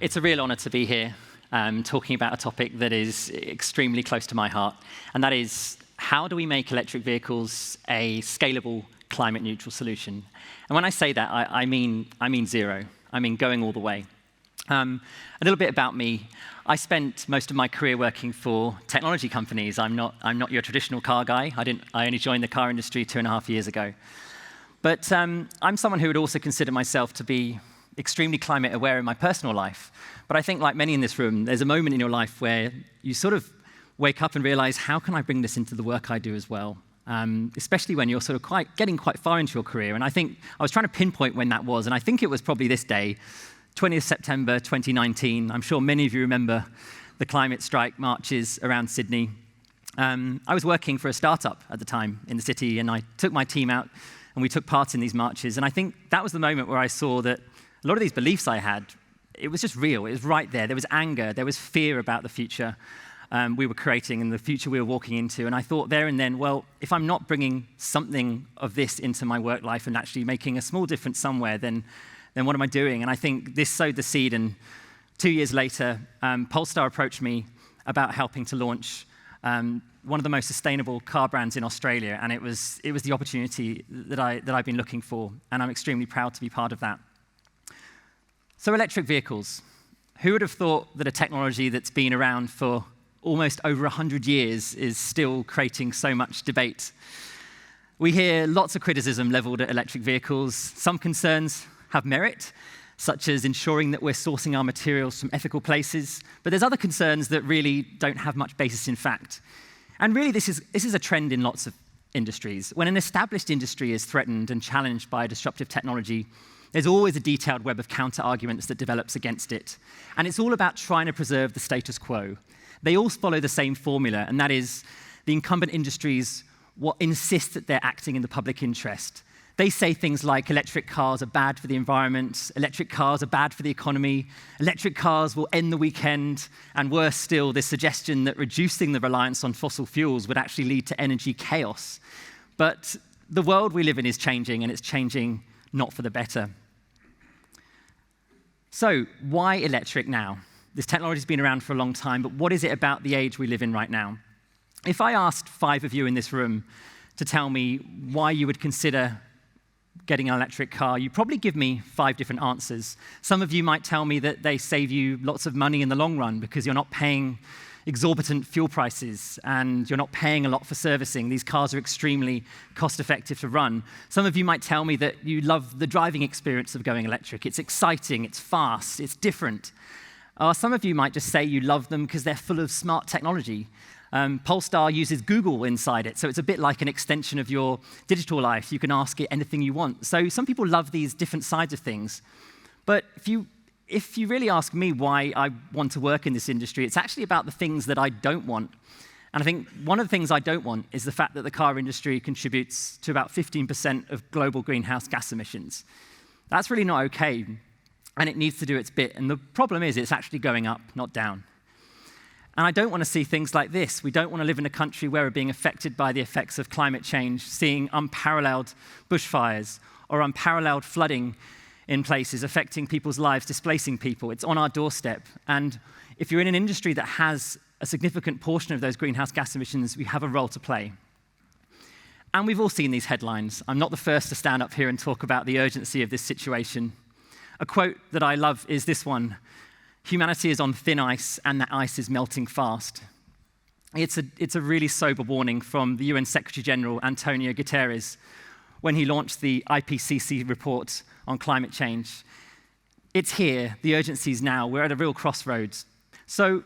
It's a real honor to be here talking about a topic that is extremely close to my heart, and that is how do we make electric vehicles a scalable, climate-neutral solution? And when I say that, I mean zero. I mean going all the way. A little bit about me. I spent most of my career working for technology companies. I'm not your traditional car guy. I only joined the car industry 2.5 years ago. But I'm someone who would also consider myself to be extremely climate aware in my personal life. But I think, like many in this room, there's a moment in your life where you sort of wake up and realize, how can I bring this into the work I do as well? Especially when you're sort of getting quite far into your career. And I think I was trying to pinpoint when that was, and I think it was probably this day, 20th September 2019. I'm sure many of you remember the climate strike marches around Sydney. I was working for a startup at the time in the city, and I took my team out, and we took part in these marches. And I think that was the moment where I saw that a lot of these beliefs I had, it was just real. It was right there. There was anger. There was fear about the future we were creating and the future we were walking into. And I thought there and then, well, if I'm not bringing something of this into my work life and actually making a small difference somewhere, then what am I doing? And I think this sowed the seed. And 2 years later, Polestar approached me about helping to launch one of the most sustainable car brands in Australia. And it was the opportunity that I've been looking for. And I'm extremely proud to be part of that. So electric vehicles. Who would have thought that a technology that's been around for almost over 100 years is still creating so much debate? We hear lots of criticism leveled at electric vehicles. Some concerns have merit, such as ensuring that we're sourcing our materials from ethical places. But there's other concerns that really don't have much basis in fact. And really, this is a trend in lots of industries. When an established industry is threatened and challenged by disruptive technology, there's always a detailed web of counter-arguments that develops against it. And it's all about trying to preserve the status quo. They all follow the same formula, and that is the incumbent industries insist that they're acting in the public interest. They say things like electric cars are bad for the environment, electric cars are bad for the economy, electric cars will end the weekend, and worse still, this suggestion that reducing the reliance on fossil fuels would actually lead to energy chaos. But the world we live in is changing, and it's changing not for the better. So, why electric now? This technology's been around for a long time, but what is it about the age we live in right now? If I asked 5 of you in this room to tell me why you would consider getting an electric car, you'd probably give me 5 different answers. Some of you might tell me that they save you lots of money in the long run because you're not paying exorbitant fuel prices and you're not paying a lot for servicing. These cars are extremely cost-effective to run. Some of you might tell me that you love the driving experience of going electric. It's exciting, it's fast, it's different. Some of you might just say you love them because they're full of smart technology. Polestar uses Google inside it, so it's a bit like an extension of your digital life. You can ask it anything you want. So some people love these different sides of things. But if you really ask me why I want to work in this industry, it's actually about the things that I don't want. And I think one of the things I don't want is the fact that the car industry contributes to about 15% of global greenhouse gas emissions. That's really not okay, and it needs to do its bit. And the problem is it's actually going up, not down. And I don't want to see things like this. We don't want to live in a country where we're being affected by the effects of climate change, seeing unparalleled bushfires or unparalleled flooding in places, affecting people's lives, displacing people. It's on our doorstep. And if you're in an industry that has a significant portion of those greenhouse gas emissions, we have a role to play. And we've all seen these headlines. I'm not the first to stand up here and talk about the urgency of this situation. A quote that I love is this one: "Humanity is on thin ice, and that ice is melting fast." It's a really sober warning from the UN Secretary General, Antonio Guterres, when he launched the IPCC report on climate change. It's here, the urgency is now, we're at a real crossroads. So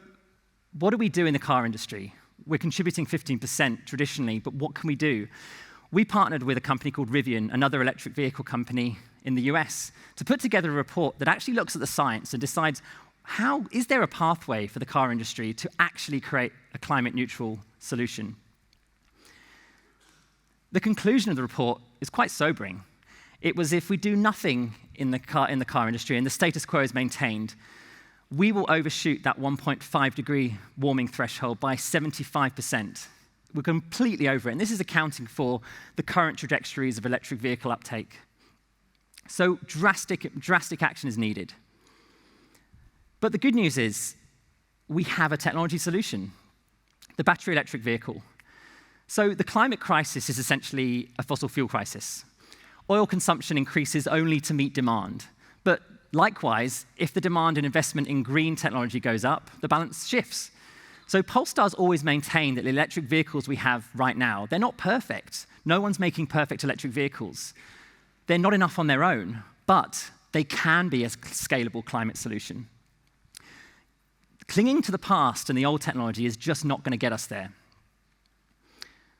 what do we do in the car industry? We're contributing 15% traditionally, but what can we do? We partnered with a company called Rivian, another electric vehicle company in the US, to put together a report that actually looks at the science and decides is there a pathway for the car industry to actually create a climate-neutral solution? The conclusion of the report is quite sobering. It was, if we do nothing in the car industry and the status quo is maintained, we will overshoot that 1.5 degree warming threshold by 75%. We're completely over it, and this is accounting for the current trajectories of electric vehicle uptake. So drastic action is needed. But the good news is we have a technology solution, the battery electric vehicle. So the climate crisis is essentially a fossil fuel crisis. Oil consumption increases only to meet demand. But likewise, if the demand and investment in green technology goes up, the balance shifts. So Polestar's always maintained that the electric vehicles we have right now, they're not perfect. No one's making perfect electric vehicles. They're not enough on their own, but they can be a scalable climate solution. Clinging to the past and the old technology is just not going to get us there.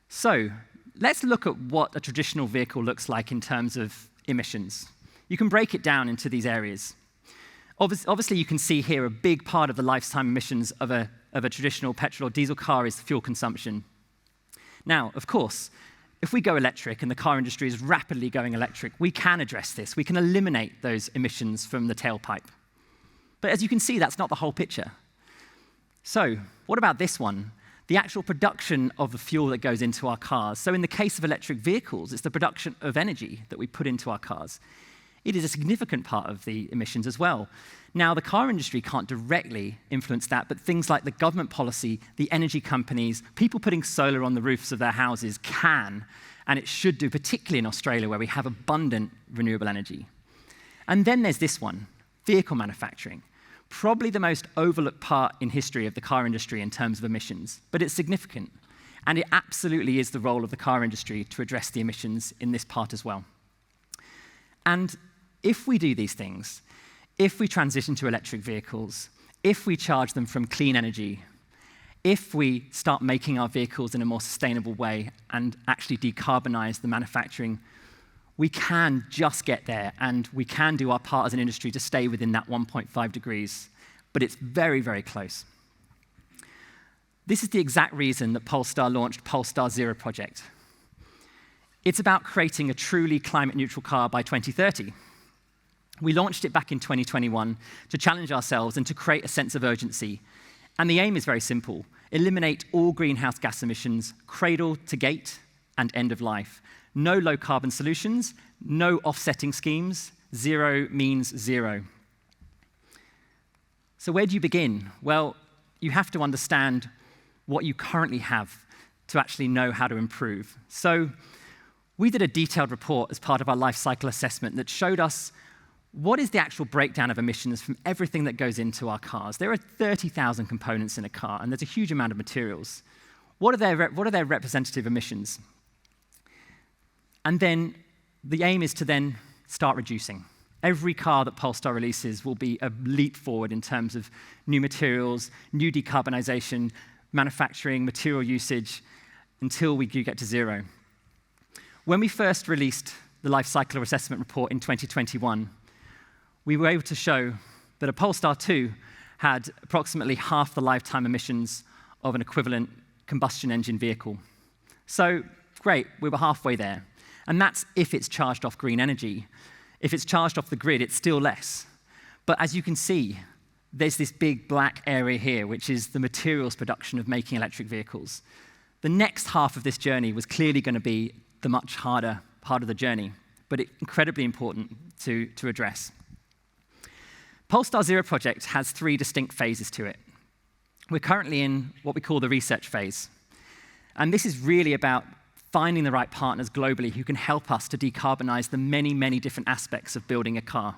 So let's look at what a traditional vehicle looks like in terms of emissions. You can break it down into these areas. Obviously, you can see here a big part of the lifetime emissions of a traditional petrol or diesel car is fuel consumption. Now, of course, if we go electric and the car industry is rapidly going electric, we can address this. We can eliminate those emissions from the tailpipe. But as you can see, that's not the whole picture. So what about this one? The actual production of the fuel that goes into our cars. So in the case of electric vehicles, it's the production of energy that we put into our cars. It is a significant part of the emissions as well. Now, the car industry can't directly influence that, but things like the government policy, the energy companies, people putting solar on the roofs of their houses can, and it should do, particularly in Australia, where we have abundant renewable energy. And then there's this one, vehicle manufacturing. Probably the most overlooked part in history of the car industry in terms of emissions, but it's significant. And it absolutely is the role of the car industry to address the emissions in this part as well. And if we do these things, if we transition to electric vehicles, if we charge them from clean energy, if we start making our vehicles in a more sustainable way and actually decarbonize the manufacturing, we can just get there, and we can do our part as an industry to stay within that 1.5 degrees, but it's very, very close. This is the exact reason that Polestar launched Polestar Zero Project. It's about creating a truly climate-neutral car by 2030. We launched it back in 2021 to challenge ourselves and to create a sense of urgency. And the aim is very simple: eliminate all greenhouse gas emissions, cradle to gate and end of life. No low-carbon solutions, no offsetting schemes. Zero means zero. So where do you begin? Well, you have to understand what you currently have to actually know how to improve. So we did a detailed report as part of our life cycle assessment that showed us what is the actual breakdown of emissions from everything that goes into our cars. There are 30,000 components in a car, and there's a huge amount of materials. What are their representative emissions? And then the aim is to then start reducing. Every car that Polestar releases will be a leap forward in terms of new materials, new decarbonization, manufacturing, material usage, until we do get to zero. When we first released the life cycle assessment report in 2021, we were able to show that a Polestar 2 had approximately half the lifetime emissions of an equivalent combustion engine vehicle. So great, we were halfway there. And that's if it's charged off green energy. If it's charged off the grid, it's still less. But as you can see, there's this big black area here, which is the materials production of making electric vehicles. The next half of this journey was clearly going to be the much harder part of the journey, but it's incredibly important to address. Polestar Zero Project has 3 distinct phases to it. We're currently in what we call the research phase. And this is really about finding the right partners globally who can help us to decarbonize the many, many different aspects of building a car.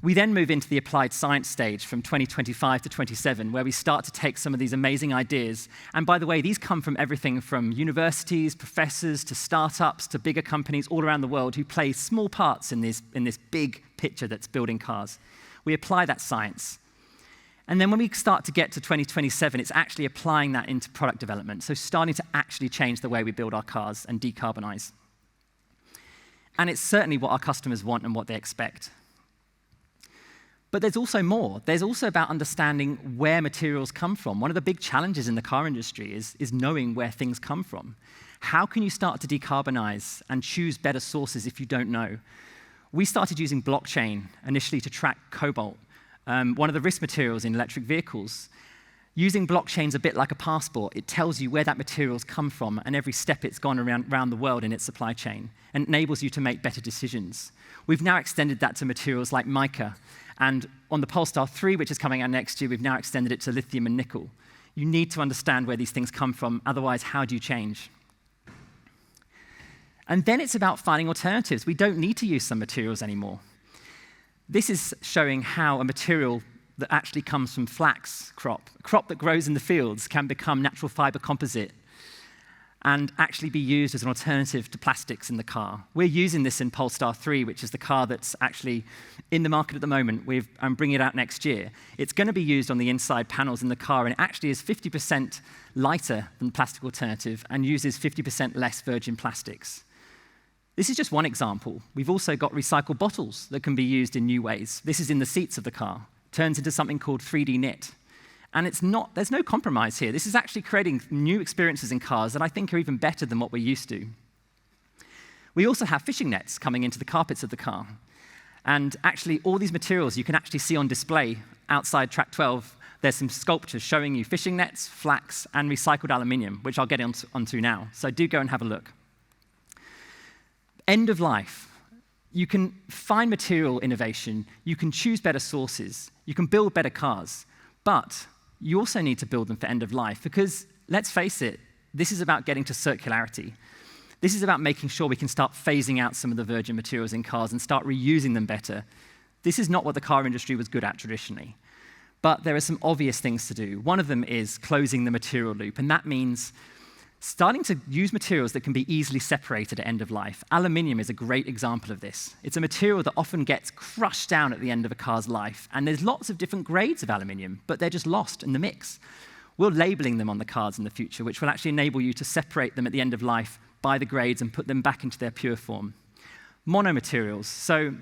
We then move into the applied science stage from 2025 to 27, where we start to take some of these amazing ideas. And by the way, these come from everything from universities, professors, to startups, to bigger companies all around the world who play small parts in this big picture that's building cars. We apply that science. And then when we start to get to 2027, it's actually applying that into product development, so starting to actually change the way we build our cars and decarbonize. And it's certainly what our customers want and what they expect. But there's also more. There's also about understanding where materials come from. One of the big challenges in the car industry is knowing where things come from. How can you start to decarbonize and choose better sources if you don't know? We started using blockchain initially to track cobalt, one of the risk materials in electric vehicles. Using blockchain's a bit like a passport. It tells you where that material's come from and every step it's gone around the world in its supply chain, and enables you to make better decisions. We've now extended that to materials like mica, and on the Polestar 3, which is coming out next year, we've now extended it to lithium and nickel. You need to understand where these things come from, otherwise how do you change? And then it's about finding alternatives. We don't need to use some materials anymore. This is showing how a material that actually comes from flax crop, a crop that grows in the fields, can become natural fiber composite and actually be used as an alternative to plastics in the car. We're using this in Polestar 3, which is the car that's actually in the market at the moment. I'm bringing it out next year. It's going to be used on the inside panels in the car, and it actually is 50% lighter than the plastic alternative and uses 50% less virgin plastics. This is just one example. We've also got recycled bottles that can be used in new ways. This is in the seats of the car. Turns into something called 3D knit. And there's no compromise here. This is actually creating new experiences in cars that I think are even better than what we're used to. We also have fishing nets coming into the carpets of the car. And actually, all these materials you can actually see on display outside Track 12. There's some sculptures showing you fishing nets, flax, and recycled aluminium, which I'll get onto now. So do go and have a look. End of life. You can find material innovation, you can choose better sources, you can build better cars, but you also need to build them for end of life because, let's face it, this is about getting to circularity. This is about making sure we can start phasing out some of the virgin materials in cars and start reusing them better. This is not what the car industry was good at traditionally, but there are some obvious things to do. One of them is closing the material loop, and that means starting to use materials that can be easily separated at end of life. Aluminium is a great example of this. It's a material that often gets crushed down at the end of a car's life, and there's lots of different grades of aluminium, but they're just lost in the mix. We're labeling them on the cars in the future, which will actually enable you to separate them at the end of life by the grades and put them back into their pure form. Monomaterials. So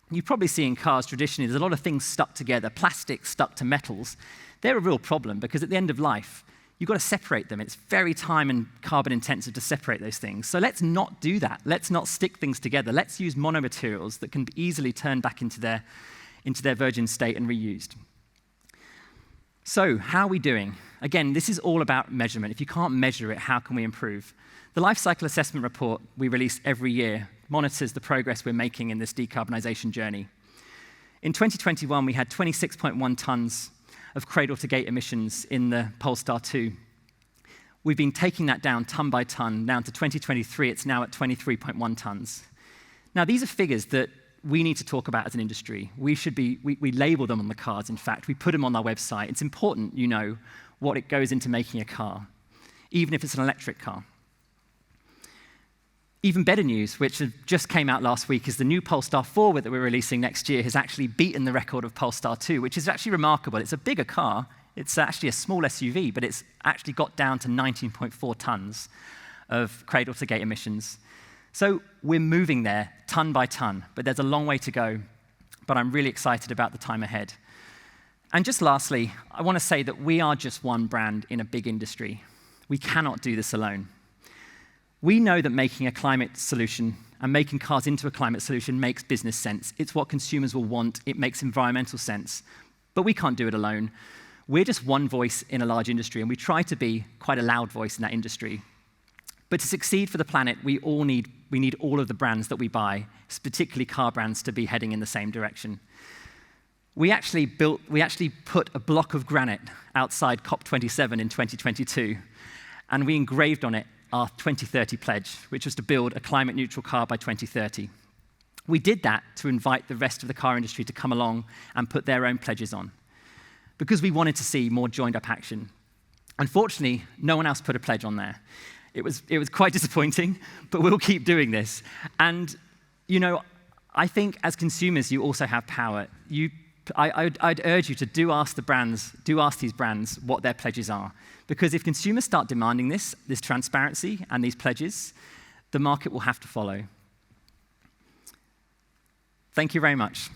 you probably see in cars traditionally, there's a lot of things stuck together, plastic stuck to metals. They're a real problem because at the end of life, you've got to separate them. It's very time and carbon intensive to separate those things. So let's not do that. Let's not stick things together. Let's use monomaterials that can be easily turned back into their virgin state and reused. So how are we doing? Again, this is all about measurement. If you can't measure it, how can we improve? The life cycle assessment report we release every year monitors the progress we're making in this decarbonization journey. In 2021, we had 26.1 tons of cradle-to-gate emissions in the Polestar 2. We've been taking that down ton by ton. Now to 2023, it's now at 23.1 tons. Now, these are figures that we need to talk about as an industry. We label them on the cars, in fact. We put them on our website. It's important you know what it goes into making a car, even if it's an electric car. Even better news, which just came out last week, is the new Polestar 4 that we're releasing next year has actually beaten the record of Polestar 2, which is actually remarkable. It's a bigger car. It's actually a small SUV, but it's actually got down to 19.4 tons of cradle-to-gate emissions. So we're moving there ton by ton, but there's a long way to go. But I'm really excited about the time ahead. And just lastly, I want to say that we are just one brand in a big industry. We cannot do this alone. We know that making a climate solution and making cars into a climate solution makes business sense. It's what consumers will want. It makes environmental sense. But we can't do it alone. We're just one voice in a large industry, and we try to be quite a loud voice in that industry. But to succeed for the planet, we need all of the brands that we buy, particularly car brands, to be heading in the same direction. We actually put a block of granite outside COP27 in 2022, and we engraved on it our 2030 pledge, which was to build a climate-neutral car by 2030. We did that to invite the rest of the car industry to come along and put their own pledges on, because we wanted to see more joined-up action. Unfortunately, no one else put a pledge on there. It was quite disappointing, but we'll keep doing this. And, you know, I think as consumers, you also have power. I'd urge you to ask these brands what their pledges are. Because if consumers start demanding this transparency and these pledges, the market will have to follow. Thank you very much.